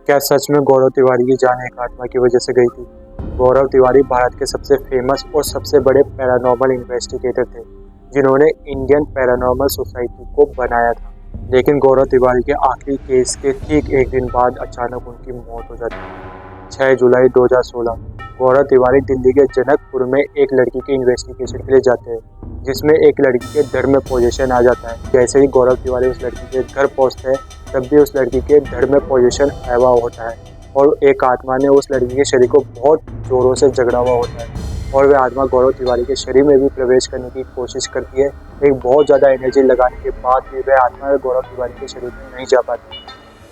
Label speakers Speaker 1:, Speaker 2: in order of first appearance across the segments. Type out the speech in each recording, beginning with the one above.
Speaker 1: क्या सच में गौरव तिवारी की जान एक आत्मा की वजह से गई थी? गौरव तिवारी भारत के सबसे फेमस और सबसे बड़े पैरानॉर्मल इन्वेस्टिगेटर थे, जिन्होंने इंडियन पैरानॉर्मल सोसाइटी को बनाया था। लेकिन गौरव तिवारी के आखिरी केस के ठीक एक दिन बाद अचानक उनकी मौत हो जाती है। 6 जुलाई 2016 गौरव तिवारी दिल्ली के जनकपुर में एक लड़की के इन्वेस्टिगेशन के लिए जाते हैं, जिसमें एक लड़की के धड़ में पोजीशन आ जाता है। जैसे ही गौरव तिवारी उस लड़की के घर पहुंचते हैं, तब भी उस लड़की के धड़ में पोजीशन आया हुआ होता है और एक आत्मा ने उस लड़की के शरीर को बहुत जोरों से झगड़ा हुआ होता है और वह आत्मा गौरव तिवारी के शरीर में भी प्रवेश करने की कोशिश करती है। एक बहुत ज़्यादा एनर्जी लगाने के बाद भी वह आत्मा गौरव तिवारी के शरीर में नहीं जा पाती।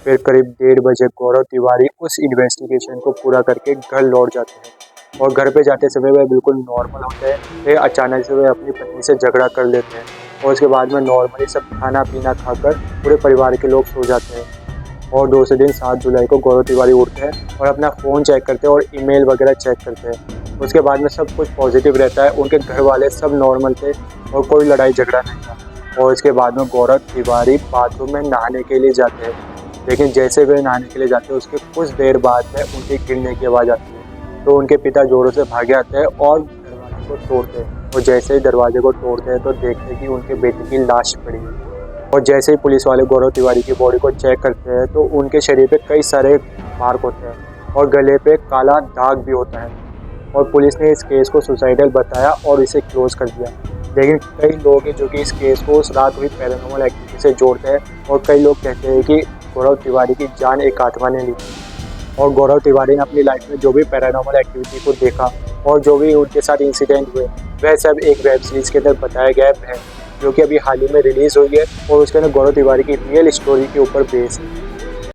Speaker 1: फिर करीब 1:30 बजे गौरव तिवारी उस इन्वेस्टिगेशन को पूरा करके घर लौट जाते हैं और घर पे जाते समय वह बिल्कुल नॉर्मल होते हैं। फिर अचानक से वह अपनी पत्नी से झगड़ा कर लेते हैं और उसके बाद में नॉर्मली सब खाना पीना खाकर पूरे परिवार के लोग सो जाते हैं। और दूसरे दिन 7 जुलाई को गौरव तिवारी उठते हैं और अपना फ़ोन चेक करते हैं और ईमेल वगैरह चेक करते हैं। उसके बाद में सब कुछ पॉजिटिव रहता है, उनके घर वाले सब नॉर्मल थे और कोई लड़ाई झगड़ा नहीं था। और इसके बाद में गौरव तिवारी बाथरूम में नहाने के लिए जाते हैं, लेकिन जैसे वे नहाने के लिए जाते हैं उसके कुछ देर बाद में उनके गिरने की आवाज़ आती है। तो उनके पिता ज़ोरों से भागे आते हैं और दरवाजे को तोड़ते हैं और जैसे ही दरवाजे को तोड़ते हैं तो देखते हैं कि उनके बेटे की लाश पड़ी है। और जैसे ही पुलिस वाले गौरव तिवारी की बॉडी को चेक करते हैं तो उनके शरीर पे कई सारे मार्क होते हैं और गले पे काला दाग भी होता है। और पुलिस ने इस केस को सुसाइडल बताया और इसे क्लोज कर दिया। लेकिन कई लोग हैं जो कि इस केस को उस रात हुई पैरानॉर्मल एक्टिविटी से जोड़ते हैं और कई लोग कहते हैं कि गौरव तिवारी की जान एक आत्मा ने ली थी। और गौरव तिवारी ने अपनी लाइफ में जो भी पैरानॉर्मल एक्टिविटी को देखा और जो भी उनके साथ इंसिडेंट हुए, वह सब एक वेब सीरीज़ के अंदर बताया गया है, जो कि अभी हाल ही में रिलीज़ हुई है और उसके अंदर गौरव तिवारी की रियल स्टोरी के ऊपर बेस्ड है।